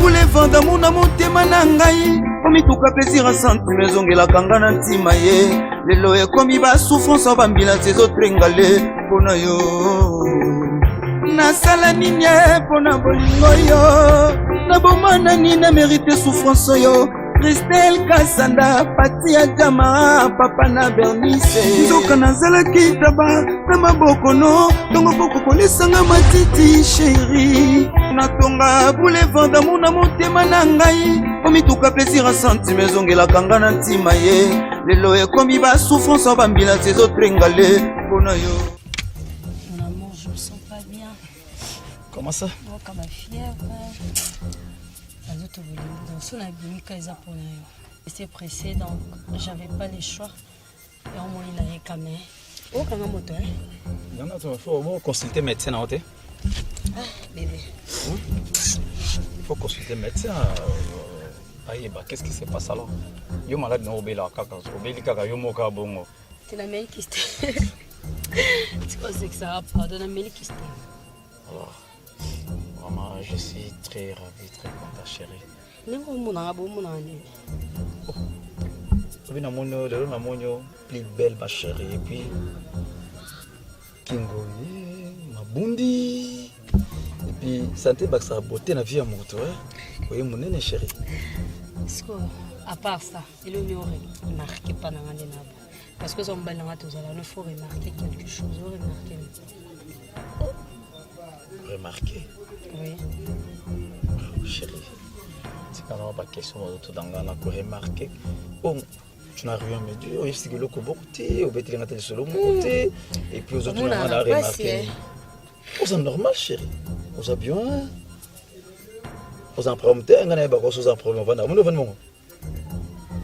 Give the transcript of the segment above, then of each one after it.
boulevard d'amour na motema na ngai omituka plaisir centime ezongelaka nga na ntima ye lelo ekomi basouffrance ya bambila ezotengale mpona yo nasala nini mpona bolingo yo nabomana nini na mérite souffrance oyo Christelle Kasanda Patia Jama Papa na Bernice nzoka nazalaki taba na mabokono tongo kokokolisanga matiti chéri natonga boulevard d'amour na motema na ngai omituka plaisir centime ezongelaka nga na ntima ye lelo ekomi basouffrance ya bambila ezotengale mpona yo. Mon amour, je me sens pas bien. Comment ça? Oh, comme ma fièvre. Donc, sur la j'étais pressée, donc j'avais pas le choix. Et au moins, il a réclamé. Oh, quand même, moto, hein? Il faut consulter le médecin, non? Ah, bébé. Il faut consulter le médecin. Qu'est-ce qui se passe alors? Yo malade non obéla kaka obéli kaka yo moka bongo. C'est la mêle qui se tu quoi c'est que ça pardon la mêle qui se Alors vraiment je suis très ravi très content chérie. Nengo mona bo mona ni. Oui na mono de na monyo plus belle ma chérie et puis Kingo ma bundi et puis santé baksa beauté na vie à moto hein. Oui mon nene chérie. À part ça, il aurait remarqué pas dans les nabos. Parce que son bel il faut remarquer quelque chose. Remarquer? Oui. Chérie, c'est quand même pas question de tout remarquer. Bon, tu n'as rien me dire. Il y a le côté, au bêtis les solo côté, et puis aux autres on a remarqué. C'est normal chérie. Vous avez bien. Vous en promettez, on a pas chose en problème.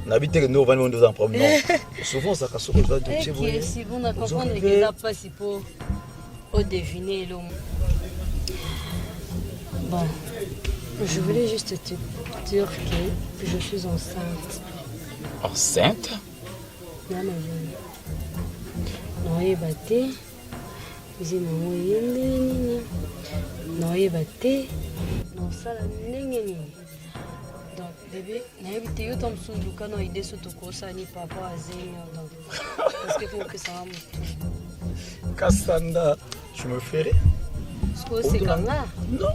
N'habite que nous vendons deux en problème. Souvent ça casse que toi tu sais. Si vous ne comprenez pas si pour deviner l'homme. Bon, je voulais juste te dire que je suis enceinte. Enceinte? Non, non, batté. Non, batté. Non, ça la nengeni. Donc, bébé, n'habite yo tom sous le canon idée sur tout ça ni papa azénia donc parce que tu que ça va me Cassandra, tu me ferais? Ce que c'est comme là? Non.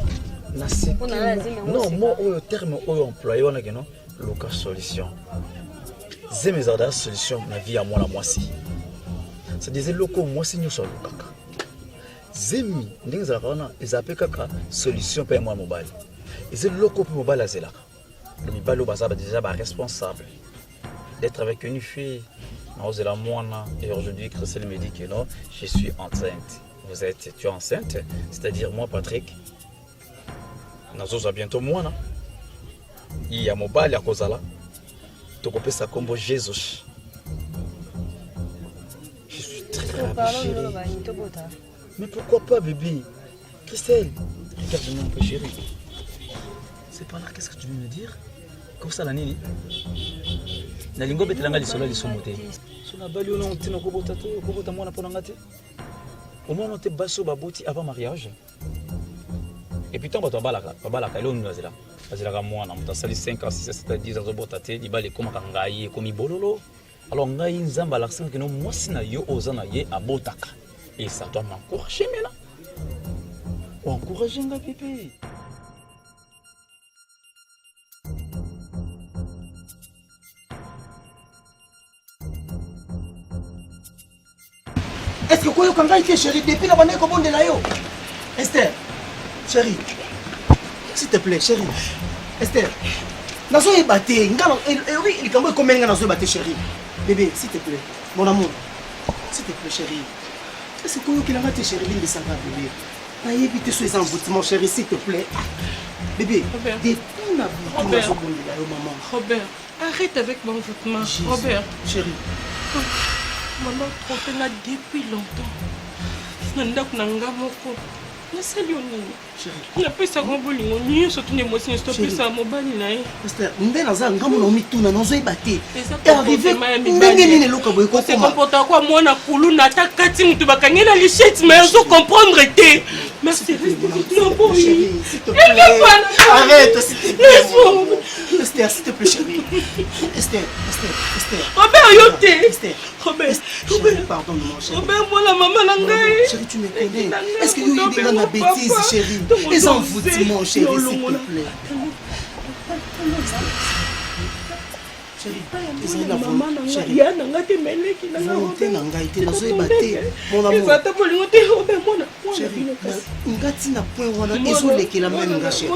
Non, moi au terme au employé on a que non, local solution. C'est mes autres solutions na vie à moi la moisi. Ça disait loko moi c'est nous sur le kaka. Zemi ndinga za kana izape kaka solution pour moi mobile. Et c'est loko pour mobile à zela. Le Mibalo Bazaba déjà responsable d'être avec une fille. Et aujourd'hui, Christelle me dit que non, je suis enceinte. Tu es enceinte, c'est-à-dire moi, Patrick. Nous bientôt moi. Il y a mon bal à Kozala. Tu peux ça comme Jésus. Je suis très ravi, chérie. Mais pourquoi pas, bébé? Christelle, regarde-moi un peu, chérie. C'est pas là, qu'est-ce que tu veux me dire? Comme ça, la nini? Nalingo betelanga lisolo lisomote. Sur la balle, on a kobota mwana ponangate. Au moins, on te basso baboti avant mariage. Et puis, tant que tu balaka, il est là. Azela mwana, on t'a sali 5 ans, 6 ans, 7 ans, 10 ans, botate, di bale comme kangaye, comme bololo. Alors, ngai nzamba l'accent que non, moi, si na yo ozana ye abotaka. Et ça doit m'encourager maintenant. Ou encourager nga bébé. Est-ce que quoi quand il chérie depuis la bonne commande de la yo? Esther, chérie, s'il te plaît, chérie. Esther, nazo ebaté, ngalo oui, il kambo comme nga nazo ebaté chérie. Bébé, s'il te plaît, mon amour. S'il te plaît, chérie. Est-ce que quoi qu'il a raté chérie de ça va bébé? Aïe, vite sois envoûtement chérie, s'il te plaît. Bébé, depuis la bonne de la yo maman. Robert, arrête avec mon envoûtement. Robert, chérie. Maman trompé là depuis longtemps. Nanda kunanga moko. Nasali onini. napesaka bolingo nyonso tuna émotion topesa mobali na ye Esther, nde naza ngambo na omituna nazoyeba te arrivé ndenge nini eloko boye kokoma comporta kwa mwana kulu na ata kati mutu bakangi na lichette mais ozo comprendre te merci S'il te plaît, arrête, s'il te plaît. Esther, s'il te plaît, chérie. Esther. Robert, yo te. Esther. Robert, pardon, mon chéri. Robert, moi la maman langai. Chérie, tu me connais. Est-ce que nous y dans la bêtise, chérie? Les envoûtements, chérie, s'il te plaît. volonté na ngai te nazoyeba te mon amour chéri nga ntina point wana ezolekela meme nga chéri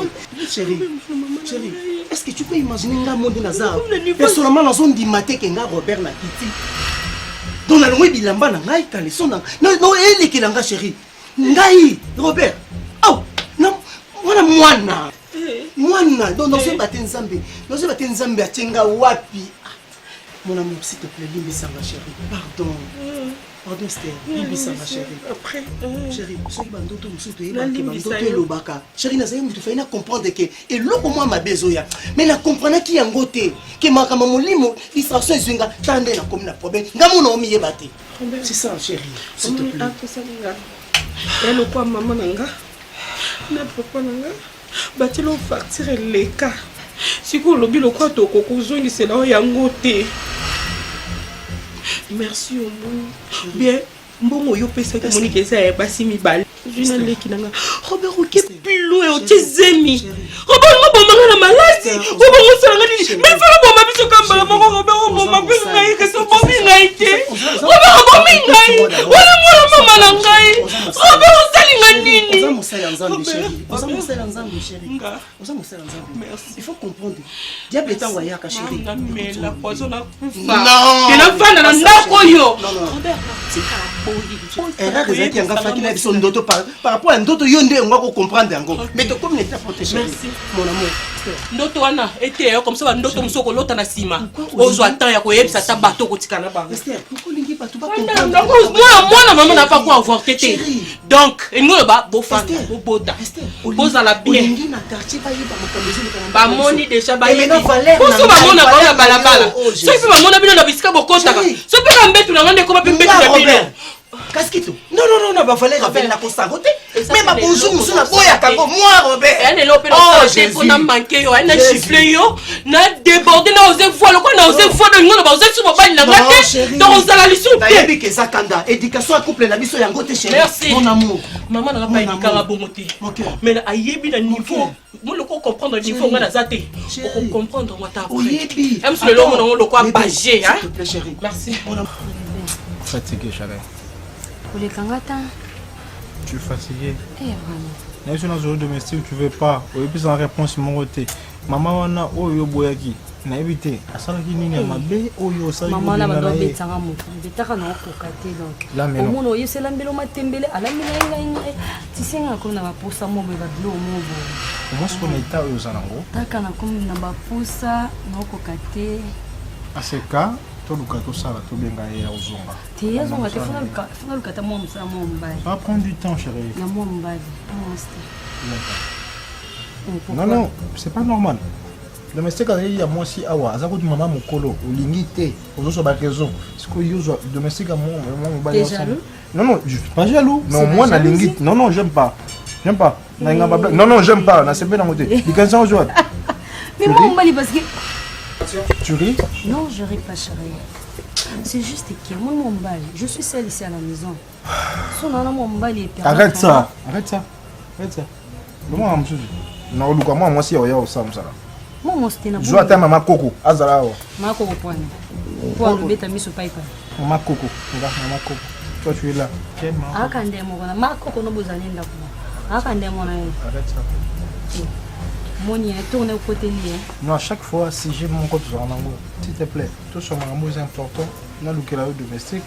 est-ce que tu peux imaginer nga monde naza personnellement nazondima te ke nga Robert na kiti donc nalongwe bilamba na ngai kaleso na elekela nga chéri ngai Robert oh wana mwana donc nazoyeba te nzambe atie wapi. Mon amour, s'il te plaît, limbisanga chérie. Pardon, Esther, limbisanga chérie. Après, chérie, ce qui bandoto musuto e bandoto elobaka. Chérie, nazaye mutu faina comprendre que eloko moi ma bezoya. Mais na comprendre ki yango te, que makama molimo distraction ezinga tande na comme na problème. Ngamo na omi yeba te. C'est ça chérie, s'il te plaît. Elle quoi maman nanga? Na papa nanga. Batilo facture les cas. Si vous lobby le quoi toko kozongi c'est là yango te. Merci au monde. Bien, mbongo yo pesa ke moni kesa ya basi mibali. Juna leki nanga. Robert oké plus loin o tezemi. Robert ngo bomanga na maladi. O bongo sanga ni. Mais fala bomba biso kamba moko Robert bomba biso ngai ke so bombi ngai te. Robert bombi ngai. Wala mwana mama na ngai. Robert osali ngandini. Il faut comprendre. Diable est envoyé à cacher. Mais la poison n'a pas. Non. Et la femme n'a pas koyo. Erreur est qui en fait qui n'a besoin d'auto par rapport à d'autres yonde on va comprendre encore. Mais to comme n'était protégé. Merci mon amour. Ndoto wana était comme ça ndoto musoko lota na sima. Ozo attend ya koyebisa ta bateau kotika na bango. Esther, pourquoi lingi pas tout pas comprendre. Moi maman n'a pas quoi avoir tété. Donc, et nous ba bo fan bo boda. Boza la bien. Lingi na quartier ba yeba mokambezo ba moni déjà ba yeba. Poso ba mona ba balabala. So pe ba mona bino na bisika bokota ka. So pe ka mbetu na ngande ko ba mbetu na bino. Casquito. Non, va falloir rappeler la constater. Mais ma bonjour, nous sommes boya tango moi Robert. Elle est là pour nous manquer yo, elle a giflé yo, n'a débordé na osé voir le quoi na osé voir de nous ba osé sur ba na ngate. Donc on a la leçon. Bayebi ke zakanda, éducation à couple na biso yango te chérie. Merci. Mon amour. Maman n'a pas éduqué à bonté. Mais ayebi na niveau, moi le ko comprendre le niveau ngana zate. Pour comprendre moi ta. Oyebi. Aime sur le long on le quoi bagé hein. S'il te plaît chérie. Merci. Fatigué chérie. Pour les kangata. Tu es fatigué. Eh vraiment. Même si dans un domestique tu veux pas, ou puis sans réponse mon côté. Maman wana oyo boyaki. Na éviter. Asala ki nini mabe oyo sala. Maman na bando betanga moto. Betaka na kokate donc. La melo. Omono yesela mbelo matembele ala mina tisenga ko na baposa mobe ba bilo mobo. Comment est-ce qu'on est oyo sanango? Taka na komi na baposa na kokate. À ce cas, tout le cas ça va tout bien gagner à Ozonga. Ça va prendre du temps chérie. Non, c'est pas normal. Le domestique il y a moi si awa, ça coûte maman mon colo, ou limité, aux autres pas raison. Ce que yo domestique à moi non, je suis pas jaloux. Non, moi na lingi. Non, j'aime pas. Non, j'aime pas. Na c'est bien dans côté. Il quand ça aujourd'hui. Mais moi on m'a parce que tu ris? Non, je ris pas chérie. C'est juste que mon bail, je suis seule ici à la maison. Son mon bail est arrête ça. Moi monsieur. Non, Luka moi si oya osam ça. Moi c'était na. Je attends maman Coco, azala o. Maman Coco point. Pour beta miso paipa. Maman Coco, maman Coco. Toi tu es là. Ah quand ndemo na maman Coco no bozali ndako. Ah quand ndemo na. Arrête ça. Moni tourne au côté lié. Non, à chaque fois, si j'ai mon compte sur un amour, s'il te plaît, tout sur mon amour est important. Dans le cas domestique,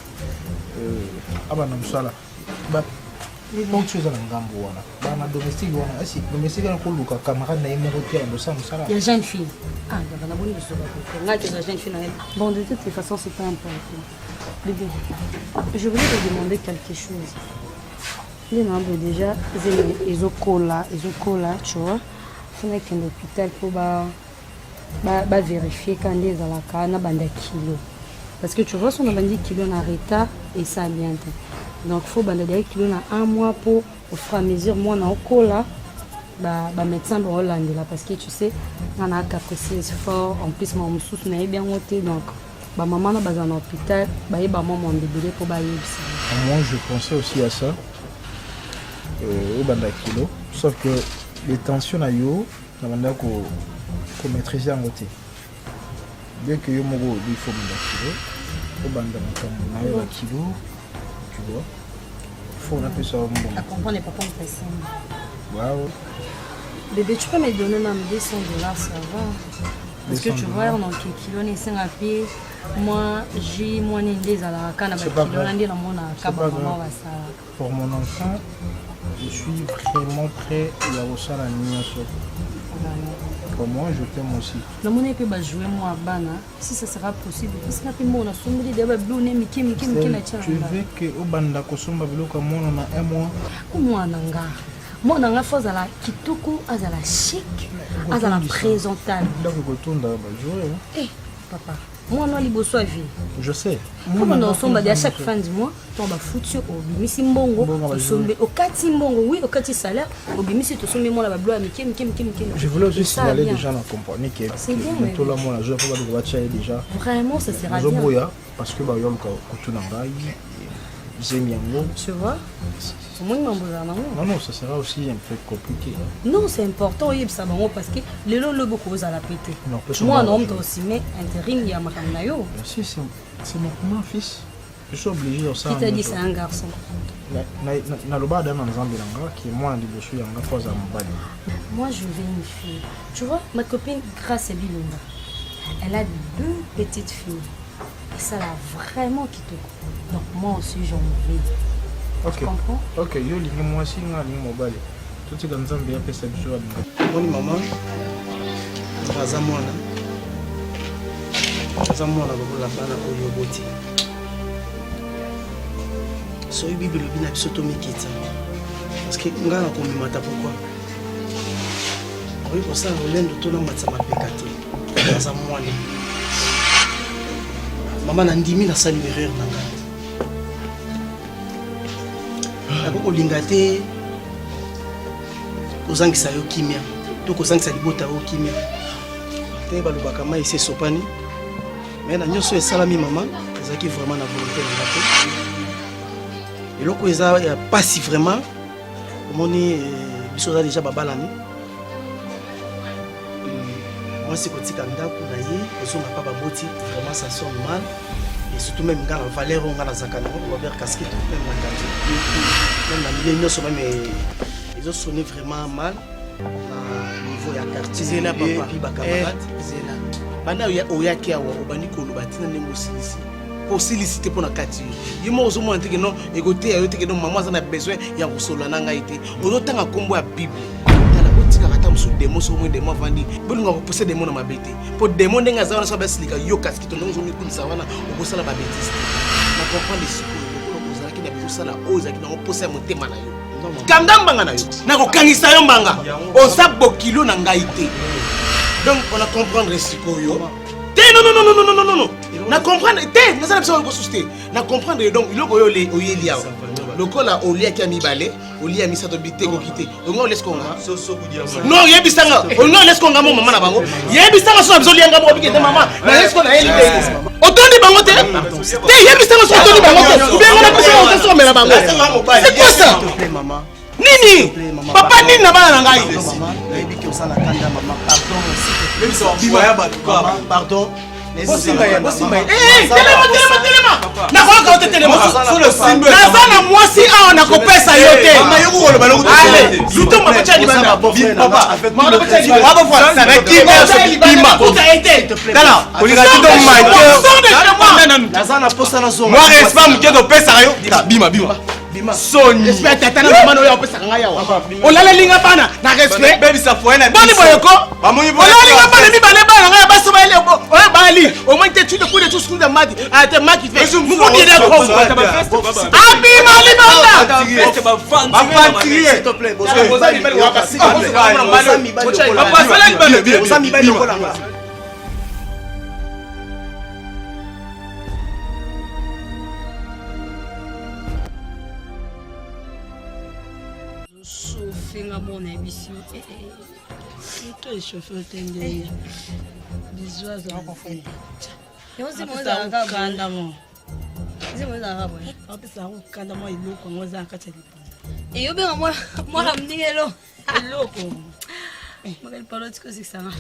ah bah non, ça là. Bah, donc tu es dans un gambo là. Bah, ma domestique, voilà, si domestique, on peut le camarade n'a pas monté à ça, ça là. Il y a jeune fille. Ah, il y a la bonne chose. Là, il y a jeune fille. Bon, de toute façon, c'est pas important. Bébé, je voulais te demander quelque chose. Les membres déjà, ils ont cola, tu vois. Il faut qu'un hôpital pour vérifier quand ils ont la canne, kilo. Parce que tu vois, si on a vendu kilo en retard, et ça bien. Donc il faut vendre des kilos dans 1 mois pour au fur et à mesure, moi, on a cola. Médecin de Hollande là parce que tu sais on a capricieux fort en plus mon sous n'est bien monté donc maman a besoin d'un hôpital maman mon bébé pour bailler moi je pensais aussi à ça au banda kilo sauf que les tensions à yo na banda ko maîtriser en côté bien que yo mogo il faut banda kilo au banda na yo kilo tu vois faut on appelle ça bon à comprendre pas comme ça. Waouh. Bébé, tu peux me donner même $200, ça va. Parce que tu vois, on a quelques kilos, on est 5 à pied. Moi, j'ai moins des à la canne, pour mon enfant, je suis vraiment prêt à reçoit la nuit. Pour moi, je t'aime aussi. Le monde peut jouer moi à Bana, si ça sera possible. Parce que tu veux que au Banda Kosomba Bilo comme on a 1 mois. Comment on a moi, on a fait la kitoko, à la chic, à la présentable. Donc, eh, papa, moi, on a liboso à vie. Je sais. Comme on sommes à chaque fin du mois, on va foutre au bimisi mbongo, au kati mbongo, oui, au kati salaire, au bimisi, tu sommes moi la bablo à Mikem. Je voulais aussi signaler déjà dans compagnie que tout le monde a joué déjà. Vraiment, ça sera bien. Parce que bah, tu vois? Non, ça sera aussi un peu compliqué. Non, c'est important, oui, parce que les lots beaucoup à la péter. Moi, non, aussi, mais intérim, il y a ma canayo. Si, c'est mon fils. Je suis obligé de ça. Qui t'a dit c'est un garçon? Moi, je veux une fille. Tu vois, ma copine, grâce à Bilonda, elle a 2 petites filles. Et ça l'a vraiment quitté. Donc moi aussi j'en veux. Ok. Tu comprends? Ok, yo lingi moi aussi nga lingi mobile. Tout ce dans Zambie après ça jour. Boni maman. Aza mwana bakola bana oyo boti. So bible bina biso to mikita. Parce que nga na komimata pourquoi? Oui, pour ça olendo to na matsa mapeka te. Aza mwana. Maman a ndimi na sali erreur na ngai. Ako linga te kozangisa yo kimia. To kozangisa libota yo kimia. Te balobaka mai se sopani. Mais na nyoso esalami maman, ezaki vraiment na volonté na ngato. Eloko eza ya pasi vraiment. Omoni biso za déjà babalani. Moi c'est kotika ndako na ye, ozonga pa baboti, vraiment ça sonne mal. Et surtout même dans la valeur on a la zakana, on va faire casquette même la carte. Même la milieu nyonso même ils ont sonné vraiment mal. Na niveau ya quartier Zela papa. Puis ba camarade Zela. Bana oya kia wa obani ko lo batina nengo silisi. Pour silicité pour na kati. Yimo ozo mo antike non égoté ya yote que non maman ça a besoin ya kosolo na ngai te. Ozo tanga kombo ya Bible. Sous démon sur moi démon vandi bolinga ko pousser démon na mabete pour démon ndenga zawana so basilika yo kaski to ndongo zomi kulisa wana okosala ba bêtise na comprendre les sikoyo ko kozala ki na bizosala oza ki na ko pousser motema na yo kangamba nga na yo na ko kangisa yo mbanga oza bokilo na ngai te donc on a comprendre les sikoyo te non na comprendre te na sala biso ko susté na comprendre donc iloko yo le oyeli yawo lokola olia ki amibale olia misato bité ko kité ngo leskonga non yebisanga ngo leskonga mo mama na bango yebisanga so biso lianga mo bikete mama na leskonga yeli te otondi bango te te yebisanga so otondi bango te bien ngana biso so mela bango c'est quoi ça maman nini papa nini na bana na ngai nayebi ki osala kanda maman pardon telema nakoyoka ote telema naza na mwasi awa nakopesa yo te lutomba kotia libanda naza na posa na zonga moi respect moke topesaka yo bima soni respect tata na mama oyo opesaka ngai awa olalelinga bana na respect boni boyoko olalelinga bana mibale bana ngai basoba ele Ouais, Bali, au moins tu le coup de tout ce que tu as dit. Ah, t'es mal qui fait. Vous vous dites d'accord. Abi, Mali, Banda. S'il te plaît, chauffer mon émission. Toi, chauffeur, t'es des bisous à confondre. Et on s'est mis à la grande amour. C'est moi la raboye. En plus ça on kanda moi iloko ngoza akateli. Et yo benga moi la mningelo. Iloko. Magal parlo tiko sikisanga.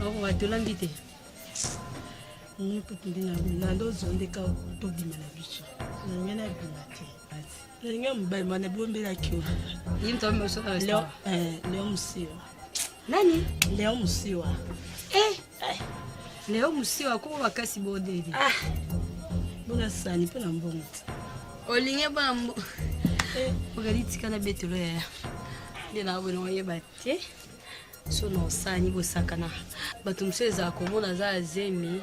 Ngoko watola mbite. Ni putundi na ndo zonde ka to bimela bicho. Na ngena bimati. Ninga mbai mana bombela kyo. Yimto mso ka Leo Musiwa. Nani? Leo Musiwa. Leo Musiwa ko wakasi bodeli. Bona sani pe na mbongo. Olinge ba mbo. Ogaliti kana betelo ya. Ndina bwana waye batte. So no sani bo sakana. Batumseza ko mona za zemi,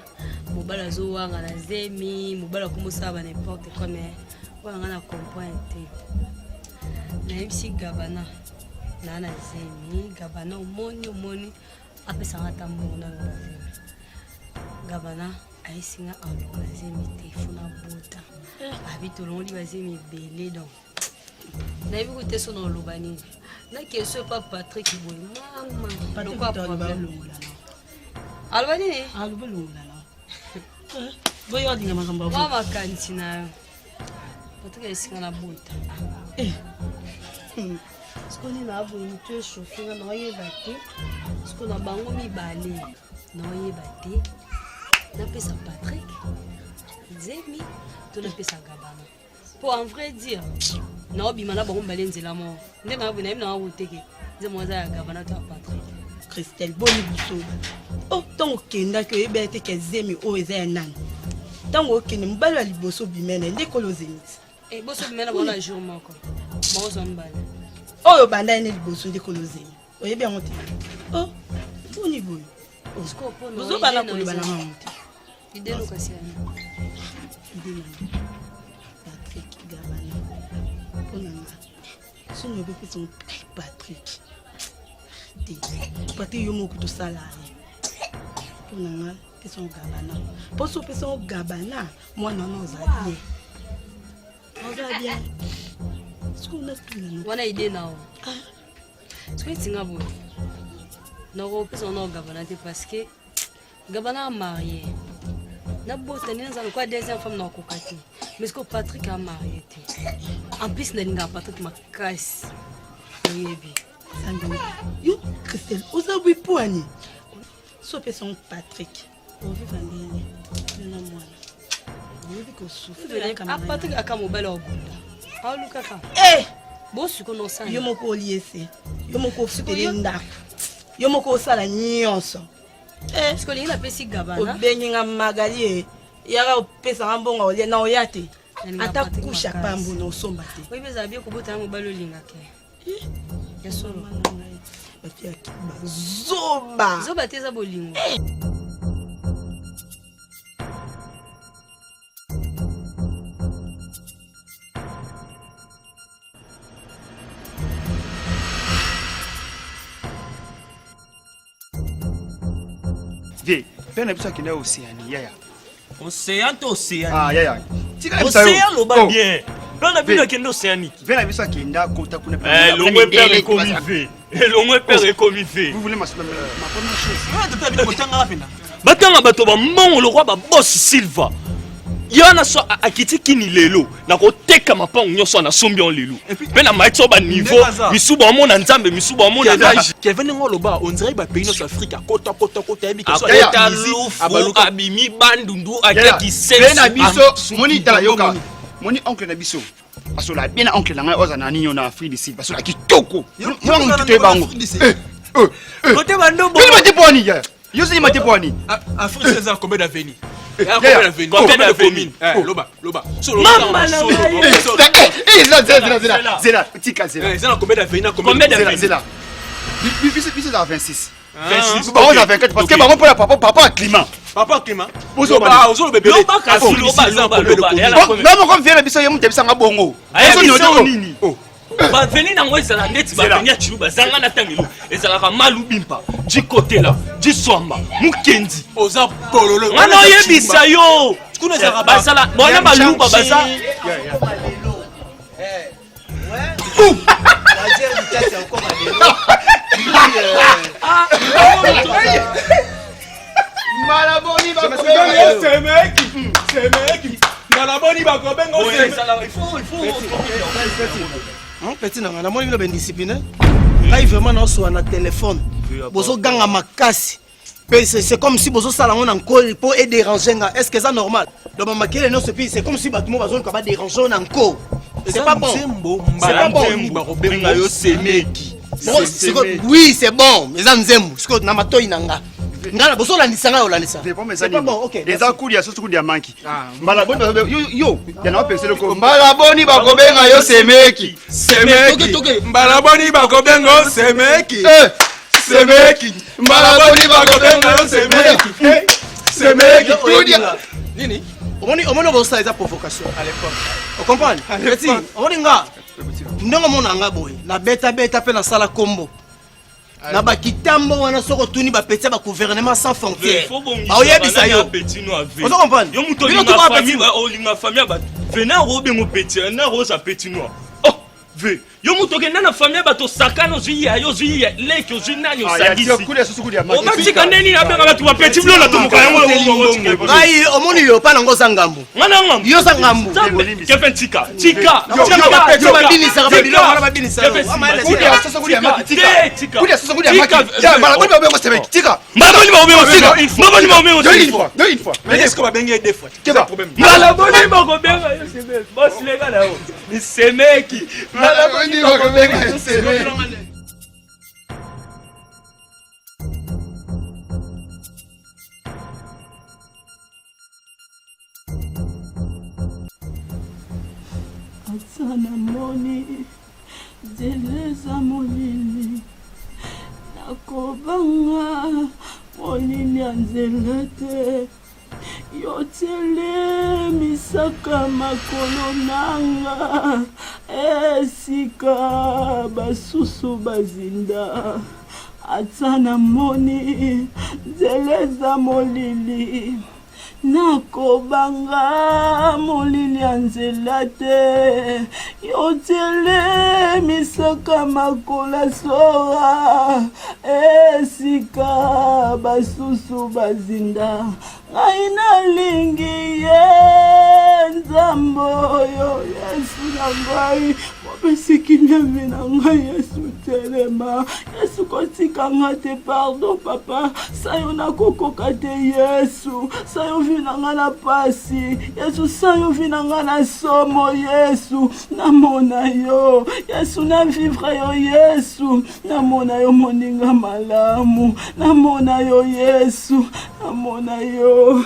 mobala zo wanga na zemi, mobala ko musaba n'importe quoi mais wanga na comprendre. Na MC Gabana. Na zemi, Gabana omoni apesa ngata mbona na zemi. Gabana aisinga ambona zemi telefona bota abitolongoli bazemi belé donc nayebi kote so na olobani na question pa Patrick boy mama Patrick quoi problème alobani ne alobelongola boyo adinga makamba wa makanti na Patrick aisinga na bota skoni na abo ni tu chauffer na oyeba te skona bango mibale na oyeba te. N'appelle Patrick, Zemi, tu l'appelles Gabana. Pour en vrai dire, non, bimana bon balenze la mort. N'est pas venu na woteke. Dis-moi ça Gabana tu Patrick. Christelle boni buso. Oh, tant kenda que ebete ke Zemi o eza nan. Tant okene mbalo liboso bimene ndekolo Zenit. Eh boso bimene bona jour moko. Bon zombala. Oh banda ene liboso ndekolo Zemi. Oyebe ngote. Oh, boni boy. Osko po no. Bozo bana ko libana ngote. Idée location. Idée Patrick Gabana. Ponanga. Si nous avons son Patrick. Patrick yomo kuto salari. Ponanga son Gabana. Pour ce son Gabana, moi non oza bien. Oza bien. Ce qu'on a tout là. Wana idée nao. Ce que tinga bo. Non opesa no Gabana parce que Gabana marié. Na bossa ni nzalo kwa deuxième femme na kokati. Mais que Patrick a marié. En plus na ninga Patrick makasi. Yebi. Sango. Yo Christelle, oza bui poani. So person Patrick. On vit vandeni. Na mwana. Yebi ko souffle Ah Patrick aka mobile obunda. Ah lukaka. Bosu ko no sana. Yo moko liese. Yo moko futele ndako. Yo moko sala nyonso. Est-ce que les gens pesi Gabana? Obengi nga magali yaka opesa ngambonga olie na oyate. Ata kusha pambu no somba te. Oui mais abia ko bota mo balo linga ke. Ya solo. Batia kiba zoba. Zoba teza bolingo. Viens, fais un peu qui est Océanie, yaya. Océan, océan. Ah, yaya. Océan, le bas bien. Là, on a vu qu'il y a océanique. Viens un peu qui est là, quand tu l'homme père est comme il fait. L'homme père est comme il fait. Vous voulez ma première chose. Batanga bato ba mbongo le roi ba boss Silva. Yana so akiti kini lelo na ko teka mapango nyoso na sombi on lelo. Pe na maitso ba niveau misuba mona nzambe misuba mona daji. Kevin ngoloba on dirait ba pays notre Afrique kota ebi ko so ya lufu abimi bandundu akeki sense. Na biso moni tala yoka. Moni oncle na biso. Asola bien oncle na ngai oza na ninyo na Afrique du Sud. Asola kitoko. Mwana mtuto bango. Côté bando bo. Ni mate poni ya. Yo c'est mate poni. Afrique c'est un combien d'avenir. Combien de communes? Loba. Maman Zela, tika Zela. C'est un combien d'avenir? Zela. Biso à 26. 26. Bon, on a 24 parce que maman pour la papa climat. Papa Clément. Bonjour Papa, bonjour bébé. Non, comme vient biso yemu tebisanga bongo. Nini? Baveni nango ezala neti baveni ya chiluba zanga na tangelo ezalaka malubimpa du côté là du swamba mukendi oza pololo ngana oyebisa yo kuna ezalaka basala bona maluba baza Malaboni Malabono petit nanga na moni bien discipliné là vraiment na so na téléphone bozo ganga makasi c'est comme si bozo sala on encore pour et déranger nga est-ce que c'est normal donc mamakele non c'est comme si batimo bazone ka ba déranger encore c'est pas bon c'est pas bon yo semeki oui c'est bon mais ça nzembo siko na matoi nanga ngala bozo la nisanga o la nisa c'est pas bon OK les akulia so kudia manki malaboni yo yana penser le ko malaboni bakobenga yo semeki Malaboni bakobenga semeki semeki malaboni bakobenga yo semeki kudia nini omoni bosa eza provocation à l'époque on comprend petit omoni nga ndongo mona nga boy na beta pe na sala kombo na bakitambo wana soko tuni ba petit ba gouvernement sans frontières ba oyebisa yo on comprend yo muto linga famille ba venant robengo petit na rosa petit noir oh ve yo muto ke na famille ba to sakano zuya yo zuya leki yo zuna yo sagisi o matika neni na benga batu ba petit blo na to muka yango ngai omoni yo pa nango sangambo ngana ngambo yo sangambo kefen tika babini saka babilo wana babini saka kudia sasa kudia maki kudia sasa kudia maki ya malaboni babengo semeki tika malaboni babengo une fois mais est-ce que va benga deux fois quel problème malaboni babengo yo semeki boss lega na yo ni semeki malaboni babenga yo semeki Sana moni zeleza molili nakobanga molili anzela te yotele misaka makolo nanga esika basusu bazinda atsana moni zeleza molili nakobanga molili anzela te yotele misaka makola sora esika basusu bazinda ngai nalingi ye nzambo oyo yesu na ngai mopesikiliami na ngai yesu telema yesu kotikanga te pardon papa sayo nakokoka te yesu sayo vinanga na pasi yesu sayo vinanga na somo yesu namona yo yesu na vivre yo yesu namona yo moninga malamu namona yo yesu namona yo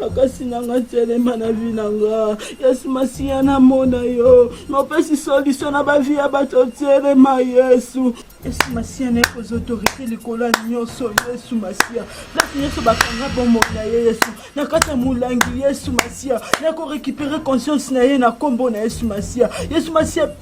makasi nanga telema na vi nanga yesu masiya namona yo mopesi solution na bavi ya bato telema yesu yesu masiya nayekoza autorité likolo ya nyonso yesu masiya place nyonso bakanga bomoi na ye yesu na kati ya molangi yesu masiya nakorécupere conscience na ye na nkombo na yesu masiya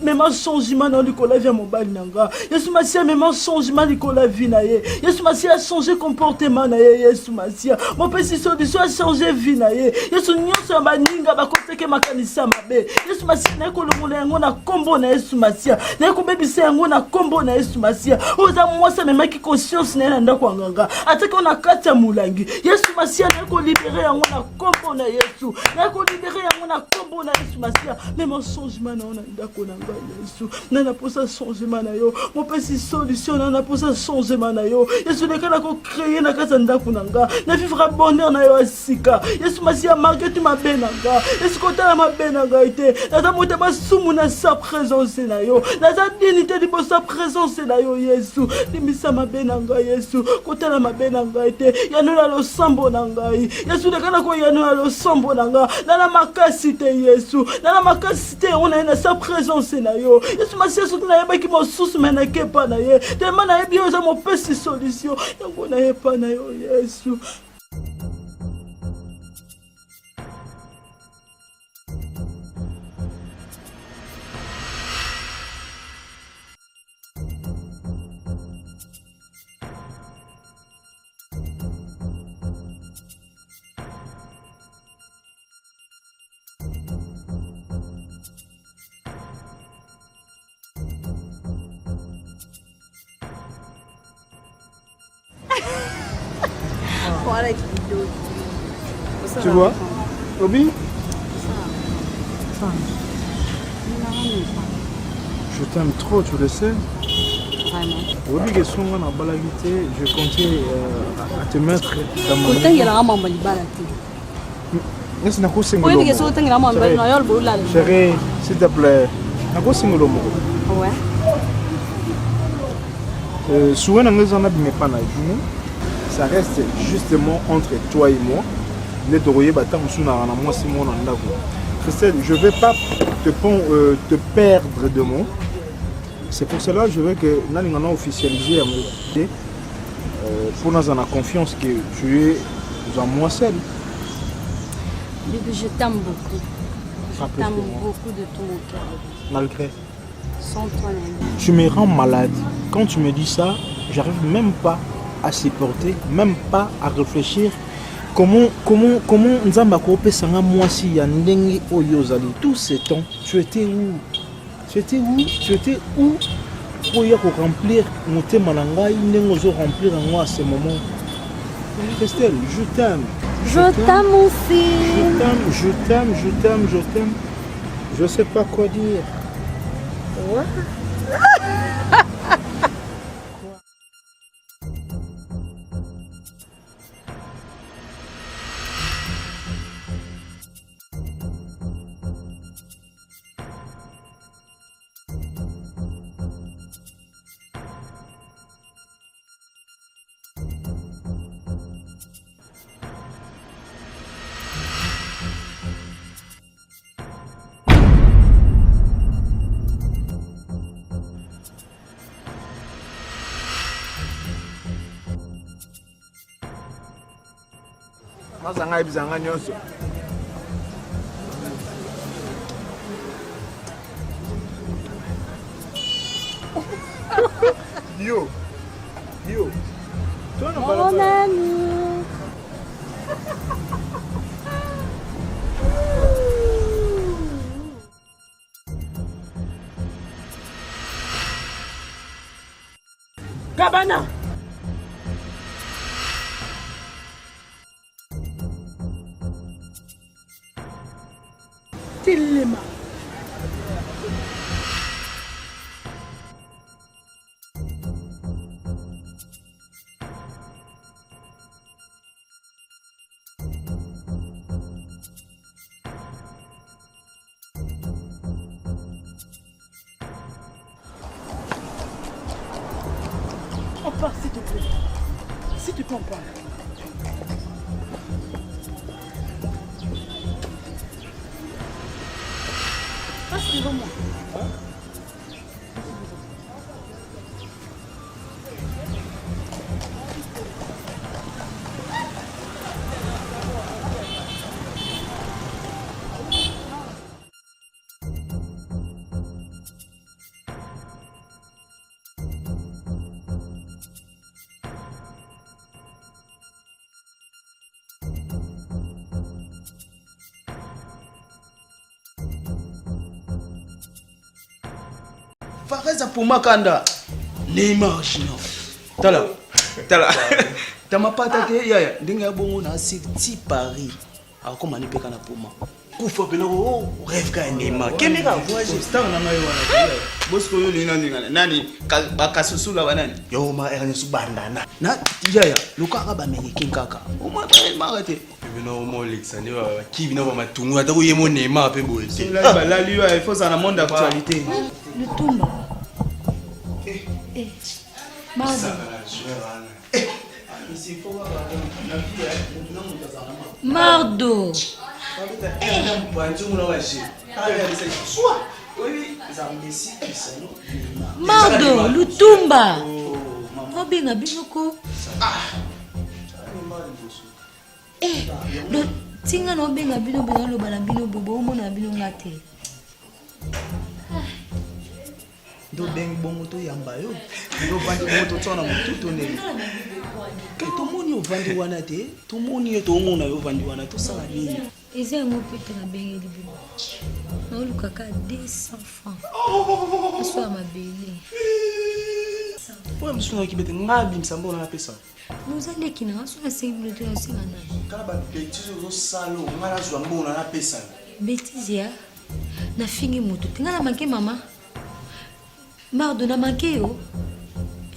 mema changement na likolo ya vi ya mobali na nga yesu masiya mema changement likolo ya vi na ye yesu masiya achange comportement na ye yesu masiya mopesi solution achange vi na ye yesu nyonso ya baninga bakoteke makanisa mabe yesu masiya nayekolongola yango na nkombo na yesu masiya nayekobebisa yango na nkombo na yesu masiya oza mwasi amemaki conscience na ye na ndako ya nganga atake o na kati ya molangi yesu masiya nayekolibere yango na nkombo na yesu nayekolibere yango na nkombo na yesu masiya mema changement na yo na ndako na ngai yesu na naposa changement na yo mopesi solution na naposa changement na yo yesu leka nakocreye na kati ya ndako na nga na vivre bonheur na yo ya sika yesu masiya marke tu mabe na nga yesu kotala mabe na ngai te naza motema sumu na sa présence na yo naza dignité liboso ya présence na yo Yesu limisa mabe na ngai Yesu kotala mabe na ngai te yanola losambo na ngai Yesu lekana ko yanola losambo na ngai na makasi te Yesu na makasi te on a sa présence na yo Yesu masiasu na yeba ki mosusu mena kepa na ye te mana yebi yo za mo pesi solution yango na yepa na yo Yesu. Tu vois, Obi? Je t'aime trop, tu le sais. Obi, je comptais à te mettre dans mon... Chérie, s'il te plaît. Ouais. Souvent, ça reste justement entre toi et moi. Christelle, je ne vais pas te perdre de mots. C'est pour cela que je veux que nous avons officialisé pour nous avoir confiance que tu es en moi seul. Bébé, je t'aime beaucoup. Je t'aime beaucoup de tout mon cœur. Malgré. Sans toi, tu me rends malade. Quand tu me dis ça, j'arrive même pas à supporter, même pas à réfléchir. Comment Nzamba Kope Sanga moi si Yandenge Oyozali, tout ce temps, tu étais où? Tu étais où pour y remplir mon thème en anglais, remplir en moi à ce moment. Christelle, je t'aime. Je t'aime aussi. Je t'aime. Je sais pas quoi dire. Ouais. Mazanga ibizanga nyonso. Yo. Toi non Mon ami. Cabana. Tilima. On part, s'il te plaît. S'il te plaît, on part. Passe devant moi. Fareza pour Makanda. Neymar Junior. Tala. Tama pata te yaya. Ndenge bongo na sirti Paris. Ako mani peka na poma. Kufa pena o rêve ka Neymar. Kene ka voyage star na mayo wana. Bosko yo lina ndingana. Nani bakasusula banani? Yo ma Ernest bandana. Na yaya lokaka ba Americain kaka. O ma marate. Bino mo Alexandre wa ki bino ba matungu ata ko yemo Neymar pe boye. La liwa il faut ça dans le monde d'actualité. Le Tumba. Mardo. Mardo, Lutumba. Obenga binoko. Do tinga no benga bino benga lo bala bino bobo mo na bino ngate. Do beng bongo to yamba yo. Do vandi moto tsona mututo ne. Ke to moni o vandi wana te, to moni yo to mona yo vandi wana to sala nini. Eza ngo pete na benga libino. Na oluka ka 200 francs. Aso amabele. Oya msuna kibete ngabi msambo na pesa. Nous allons qui n'a pas fait de la semaine. Quand ba bêtise au salon, ngala zwa mbona na pesa. Bêtise ya. Na fingi moto. Ngala manqué maman. Mardo na manqué yo.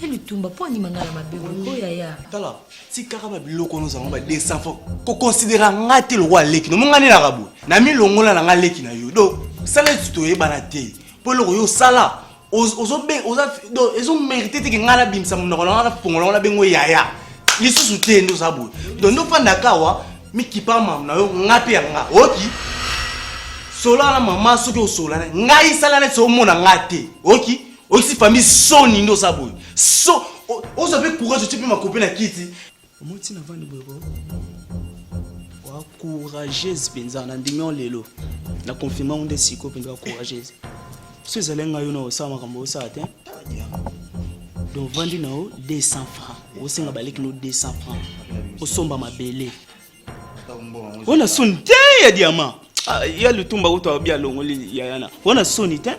Elle tombe pas ni mangala mabego ko yaya. Tala, si karaba biloko nous avons ba 200 francs. Ko considérer ngati le roi leki no mongani na rabu. Na mi longola na ngaleki na yo. Do, sala tuto e banate. Po lo yo sala. Ils ont mérité que ngala bimsa mo na pongola na bengo yaya. Lisusu te ndo sabu. Donc no panda kawa mi kipa mam na yo ngape nga. Oki. Sola na mama soki o sola na ngai sala na so mona ngate. Oki. Oki famille soni ndo sabu. So ozo be courage tu peux ma copine na kiti. Omoti na vandi bobo. Wa courageuse penza na ndimyo lelo. Na confirmer on de siko penza courageuse. Si vous allez à une ça donc vendre 200 francs. Vous savez que nous 200 francs. Au somba ma belle. On a son ya diamant. Il y a le tomba où tu as bien l'ongoli yana. On a son ité.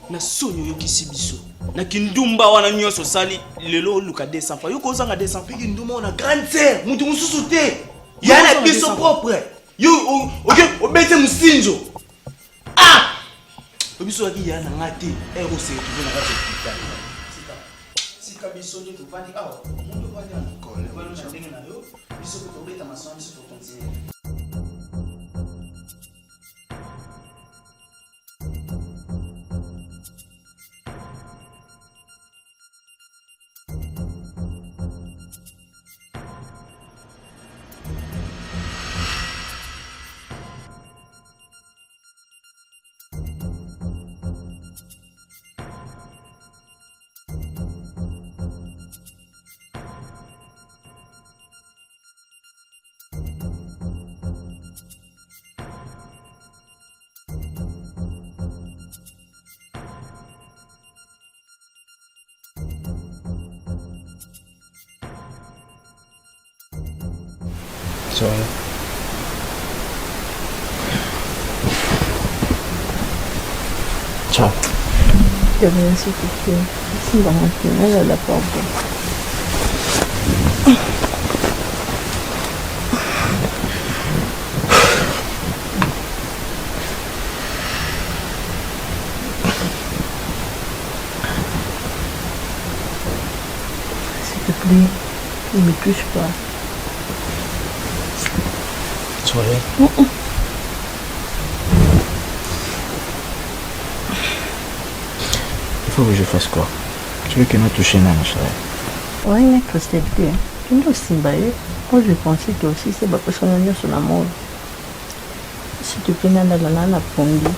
Na son yo kisibiso. Na kindumba wana nyoso sali lelo luka 200 francs. Yo ko zanga 200 francs kindumba on a grande sœur. Mutu mususu te. Yana biso propre. Yo OK, obete musinjo. Ah! Obiso aki ya na ngati ero se tu na kati si kabiso ni tuvandi awa mundu vandi na kole vano na ndenge na yo biso ko tobeta maswani so continue. Sorry. Ciao. De rien, s'il te plaît. Ici, dans mon tunnel, elle a pas bon. S'il te plaît, ne me touche pas. Soirée. Il faut que je fasse quoi? Tu veux que nous touchions ma chérie? Oui, mais Christelle, tu nous aussi, moi je pensais que aussi c'est pas parce qu'on a mis son amour. S'il te plaît, nana, la pombi.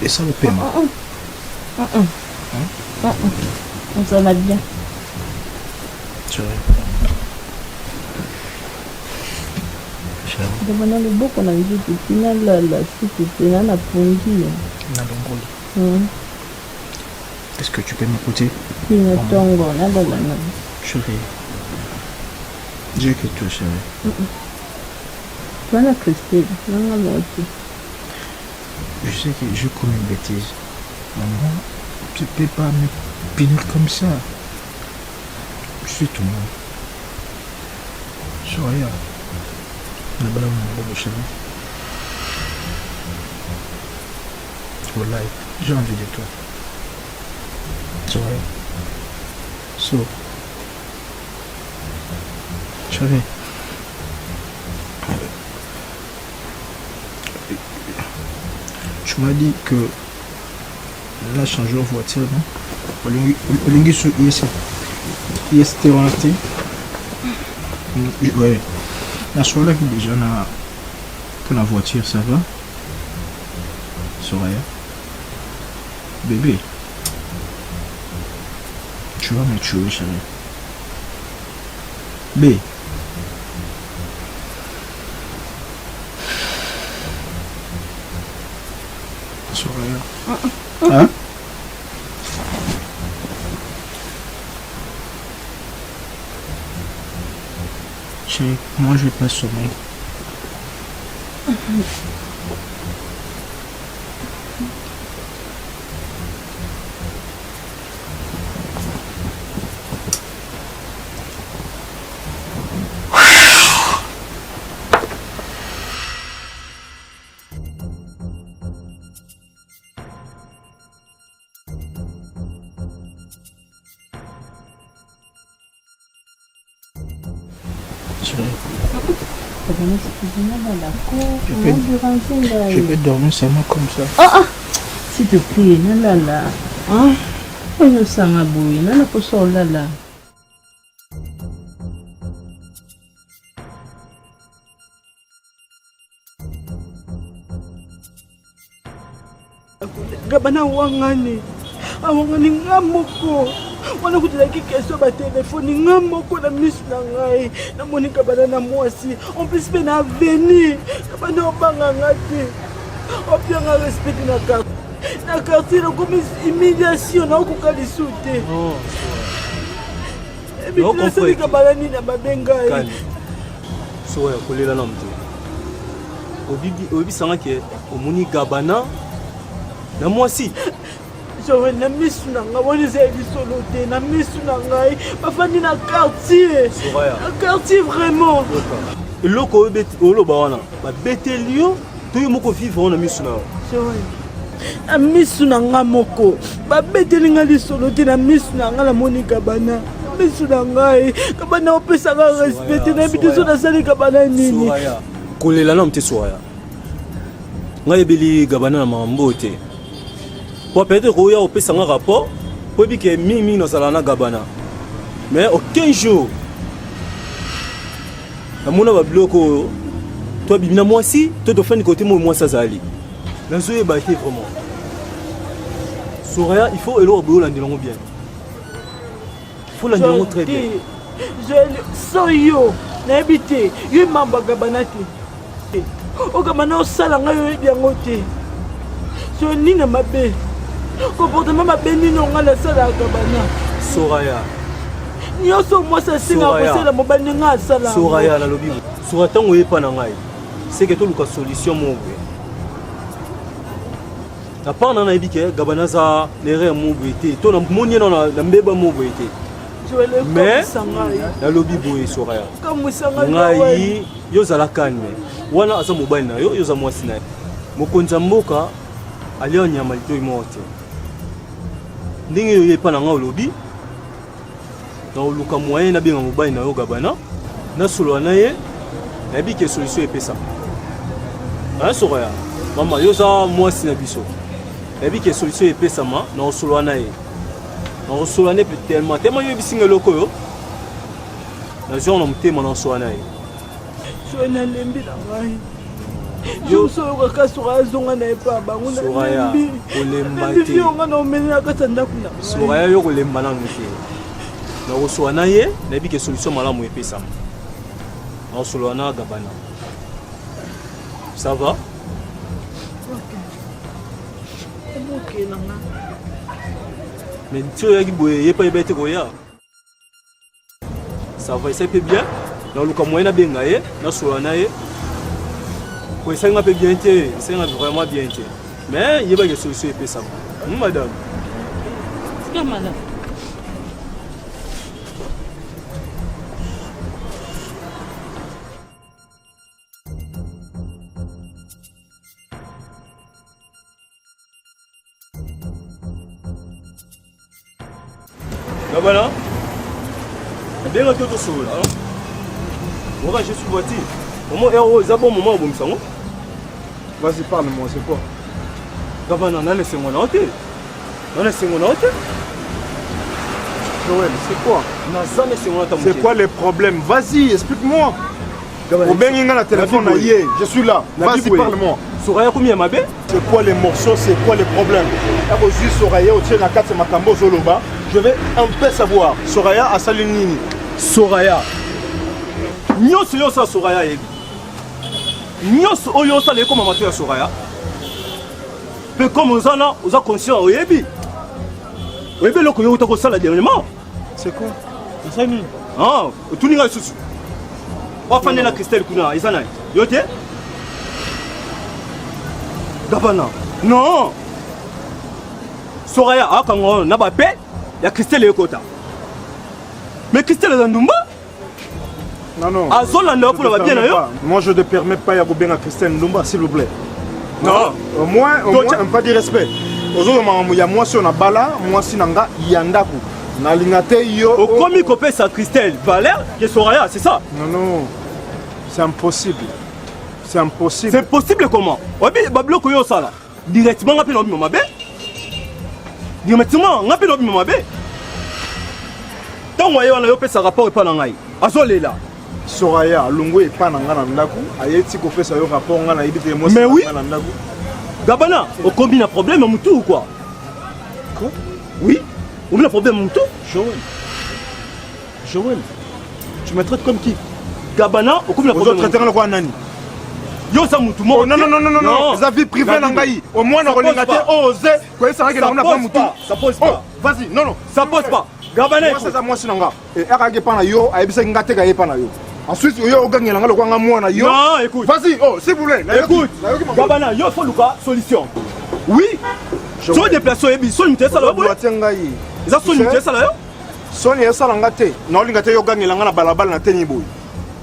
Et ça le paiement? Ça va bien. Chérie. Demandons le beau qu'on a vu tout final là, s'il te plaît, on a pondu. Est-ce que tu peux m'écouter? Chérie. Dieu que toi, chérie. Tu vas Christelle, je sais que je commets une bêtise. Maman, tu ne peux pas me punir comme ça. Je suis tout le monde. Soria. Le ballon de chérie. Wallahi, j'ai envie de toi. Soria. So, chérie, tu m'as dit que là, changé de voiture, non? Olingi sur IST relaté. Ouais. La soirée déjà pour la voiture, ça va? Soraya. Bébé. Tu vas me tuer, chérie. B. Soraya. Hein? Chérie, moi je vais pas sommeil. Je vais dormir seulement comme ça. Ah, s'il te plaît, nalala. Ah, je sens un bouille, nalala pour ça, lala. Gabana wangani, awangani ngamoko. Wana kutelaki question ba téléphone ngamoko na miss na ngai na moni Gabana na mwasi en plus pe na avenir Gabana obanga ngati opianga respect na quartier comme humiliation na okukali soute ebi na sali Gabana ni na babengai so ya kolela na mtu obibi sanga ke omoni Gabana na mwasi Joël, na misu na nga woni za bisolo te na misu na ngai bafandi na quartier na quartier vraiment eloko oloba wana babeteli yo to yo moko vivre na misu na yo Joël na misu na nga moko babeteli nga lisolo te na misu na nga na moni Gabana misu na ngai Gabana opesa nga respect na bitiso na sali Gabana nini kolela na mte Soraya ngai ebeli Gabana na mambo te peut-être qu'il y a un rapport pour dire que Mimi n'a pas Gabana. Mais aucun jour, à mon avis, bloqué. Toi, Bibina, moi aussi, toi, tu fais un côté, moi, ça, ça allait. La zoé est battue vraiment. Soraya, il faut éloigner l'anglais bien. Il faut l'anglais très bien. Je soyo, n'habite, il m'a Gabana. O Gabana, ça, on a eu bien côté. Je n'y n'ai pas bé. Comportement ma béni non à la salle à Gabana. Soraya. Nyoso moi ça c'est na posé la mobile nga sala. Soraya na lobi. Soraya tango yepa na ngai. C'est que to luka solution mo bwe. Na pa na na ebike Gabana za lere mo bwe te. To na moni na mbeba mo bwe te. Mais na lobi boye Soraya. Comme sanga ngai yo zala kanne. Wana aza mobile na yo za mwasi na. Mokonza mboka alio nyama lito imote. Ndenge yo yepa na nga olobi na oluka moyen na benga mobile na yo Gabana na solo na ye na bi ke solution epesa na Soraya mama yo za mwasi na biso na bi ke solution epesa ma na solo na ye na solo na tellement yo bisinga loko yo na zo na mutema na solo na ye so na lembi na ngai yo so ka Soraya zonga na epa bangu na lembi olemba te yo ngana omena ka tanda kuna Soraya yo kolemba na ngite na osolo na ye na bi ke solution malamu epesa na osolo na Gabana ça va OK nanga mais tu as dit pas bête koya ça va ça peut bien na luka moyen na benga ye na solo na ye ko ça nga peut bien te ça nga vraiment bien te mais il y a pas de solution epesa madame c'est madame Gabana Bien que tout seul. Moi, je suis voiture. Comment héros, c'est un bon moment au bon sang. Vas-y, parle-moi, c'est quoi? D'abord, on a laissé mon hôtel. On a laissé mon hôtel. Joël, c'est quoi? C'est quoi les problèmes? Vas-y, explique-moi. Au bien, il y a le téléphone, je suis là. Vas-y, parle-moi. Soraya, combien ma belle? C'est quoi les morceaux? C'est quoi les problèmes? Soraya, je vais un peu savoir. Soraya a Salinini. Soraya. Nyos yosa Soraya yebi. Nyos oyosa le comme amateur Soraya. Mais comme on a conscient au yebi. Au yebi loko yo ko sala dernièrement. C'est quoi? C'est ça. Ah, tout n'ira sous. On va la Christelle kuna izana. Yote? Gabana. Non. Soraya a quand on a pas ya Christelle yokota. Mais Christelle est Ndumba? Non. Moi, je ne permets pas de bien à Christelle Ndumba, s'il vous plaît. Non. Au moins, un pas de respect. Il y a moi, si on a bala, moi, si on a yandaku. Au commis copé sa Christelle Valère, qui est Soraya, c'est ça? Non. C'est impossible. C'est impossible. C'est possible comment? Bablo Koyo Sala. Directement, on a pu l'objet ma belle. Directement, on a pu l'objet ma belle. Tant qu'on a fait sa rapport et pas dans l'aïe. Azolé là. Soraya, Lungo et pas dans l'andaku. Ayeti ko fait sa rapport on a évité moi. Mais oui. Gabana, au combien de problème à Moutou ou quoi? Quoi? Oui. Au combien de problème à Moutou? Joël. Tu me traites comme qui? Gabana, au combien de problème? Vous traitez le roi Nani. Yo ça Moutou. Non. Vous avez privé l'angaï. Au moins on a osé. Quoi ça que on a pas Moutou. Ça pose pas. Vas-y, non. Ça pose pas. Gabana, moi c'est ça moi sinanga. Et arage pas na yo, ayebisa ngate ga yepa na yo. Ensuite, yo gagné la ngalo kwa moi na yo. Non, écoute. Vas-y, s'il vous plaît. Écoute. Gabana, yo faut Luka solution. Oui. So déplacer yebi, so limiter ça là. Ils ont so limiter ça là. So ni ça là ngate. Non lingate yo gagné la ngana balabala na teni boy.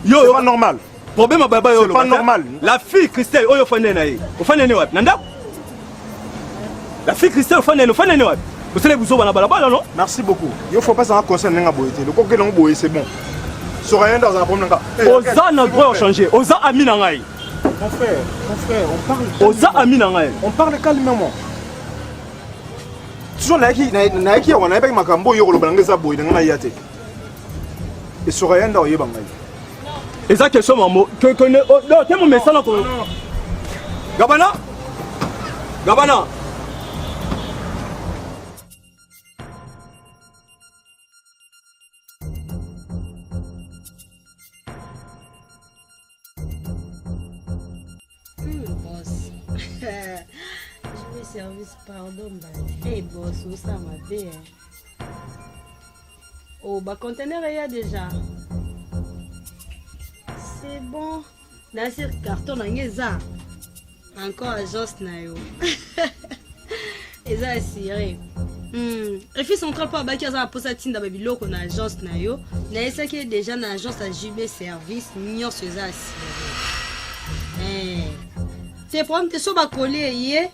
Yo, c'est pas normal. Problème à baba yo. C'est pas normal. La fille Christelle, oyo fane na ye. O fane ne wap. Nanda? La fille Christelle fane ne wap. Vous allez vous la balabala, non? Merci beaucoup. Il ne faut pas s'en concerner à Boïté. Le coquet non boy, c'est bon. Sur rien dans un problème. Oza n'a droit à changer. Oza ami nangai. Mon frère, on parle. Oza ami nangai. On parle calmement. Toujours Nike, on a pas Makambo, Yoro Bangasa Boy, dans la Yate. Et sur rien dans Yébangay. Et ça, question, maman. Non, t'es mon message là. Gabana? Service, pardon, hey boss, où ça m'a fait? Oh, bah conteneur il y a déjà. C'est bon. Dans ce carton, on a ça. Encore agence nayo. Et ça assuré. Et puis central pas baki ça pour ça tinda babilo qu'on a agence nayo. Na ça qui est déjà une agence à JB service, mignon ce ça assuré. C'est problème te so ba coller hier.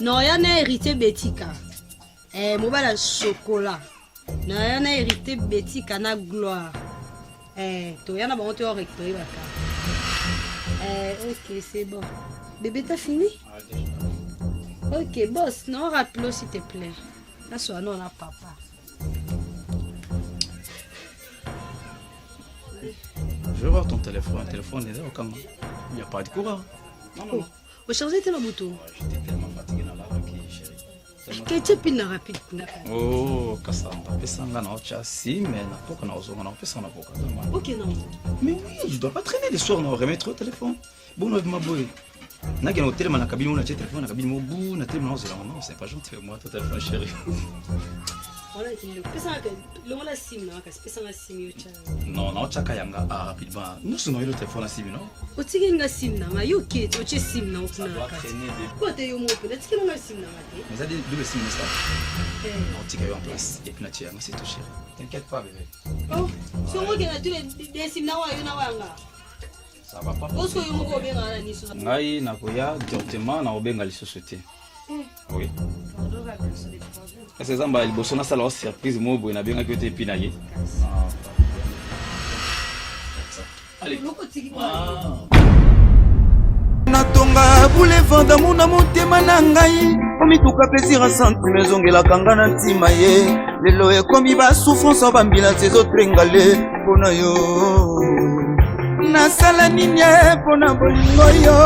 Non, il y a un hérité Betika. Mobile chocolat. Non, il y a un hérité Betika na gloire. Tu y en a bon, tu as récupéré. Ok, c'est bon. Bébé, t'as fini? Ok, boss, non, rappelle-le s'il te plaît. Là, soit non, on a papa. Je vais voir ton téléphone. Le téléphone est là, comment? Il n'y a pas de courant. Non. Vous chargez tes bouton. J'étais tellement fatigué dans la rue, chérie. Qu'est-ce que tu as rapide? Oh, Cassandra, pesanga na ocha si, mais na poka na ozonga na pesanga na poka. Ok, non. Mais oui, je dois pas traîner les soirs, on remettre au téléphone. Bon, on ma boy. Na gena au téléphone na cabine, on a téléphone na cabine mobu, na téléphone non, c'est pas gentil avec moi, ton téléphone chérie. Voilà, le mot la sim, pesanga sim yocha. Non, na ocha kayanga rapidement. Nous sommes le téléphone à sim, non? Otiki nga sim na ma yoke, oche sim na okuna. Quoi te yo mo pe, otiki nga sim na ma te. Mais ça dit double sim ça. On tika yo en place et puis na tia, c'est tout chérie. T'inquiète pas bébé. Oh, si on regarde tous les sim na wa yo na wanga. Ça va pas. Osko yo mo ko benga na niso. Ngai na koya directement na obenga li société. Oui. C'est ça, il bosse na sala surprise mo boy na benga que tu pinaye. natonga boulevard d'amour na motema na ngai omituka plaisir asantime ezongelaka nga na ntima ye lelo ekomi basouffrance bambila ezotengale mpona yo nasala nini mpona bolingo yo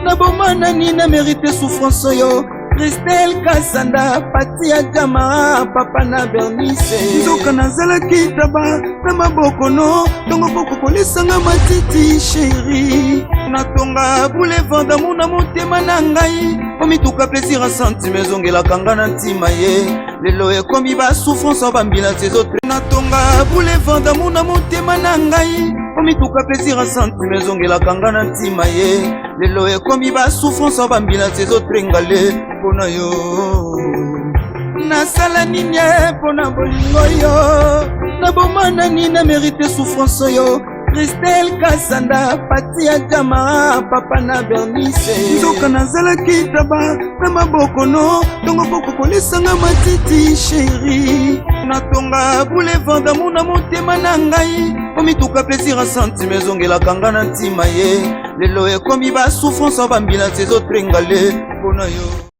nabomana nini na mérite souffrance yo Christelle Kasanda pati ya jama papa na Bernice nzoka nazalaki taba na mabokono ntongo bokokolesanga matiti chéri natonga boulevard d'amour na motema na ngai omituka plaisir asantime ezongelaka nga na ntima ye lelo ekomi basouffrance bambila ezotre natonga boulevard d'amour na motema na ngai omituka plaisir asantime ezongelaka nga na ntima ye lelo ekomi basouffrance bambila ezotrengale mpona yo nasala nini mpona bolingo yo nabomana nini na mérite souffrance yo Christelle Kasanda pati ya jama papa na Bernice nzoka nazalaki taba na mabokono ntongo bokokolesanga matiti chéri natonga boulevard d'amour na motema na ngai omituka plaisir asantime ezongelaka nga na ntima ye lelo ekomi basouffrance bambila ezotrengale mpona yo